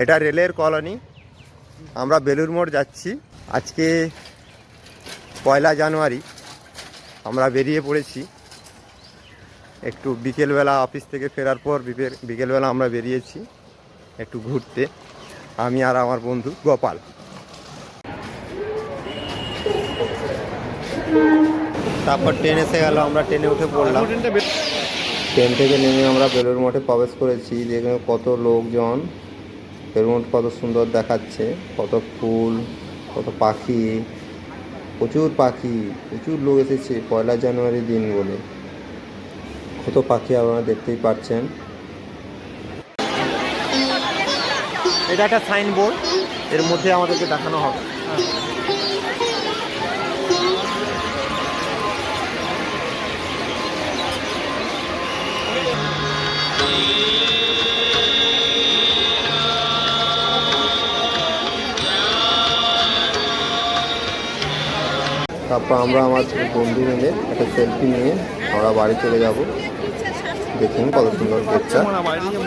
এটা রেলের কলোনি। আমরা বেলুড় মঠ যাচ্ছি। আজকে 1 জানুয়ারি আমরা বেরিয়ে পড়েছি। একটু বিকেলবেলা অফিস থেকে ফেরার পর বিকেলবেলা আমরা বেরিয়েছি একটু ঘুরতে, আমি আর আমার বন্ধু গোপাল। তারপর ট্রেন এসে গেল, আমরা ট্রেনে উঠে পড়লাম। ট্রেন থেকে নেমে আমরা বেলুড় মঠে প্রবেশ করেছি। যেখানে কত লোকজন, বেলুড় মঠ কত সুন্দর দেখাচ্ছে, কত ফুল, কত পাখি, প্রচুর লোক এসেছে 1 জানুয়ারি দিন বলে। কত পাখি আপনারা দেখতেই পাচ্ছেন। এটা একটা সাইনবোর্ড, এর মধ্যে আমাদেরকে দেখানো হবে। তারপর আমরা আমার বন্ধু মিলে একটা সেলফি নিয়ে আমরা বাড়ি চলে যাব। দেখুন কত সুন্দর গেটটা।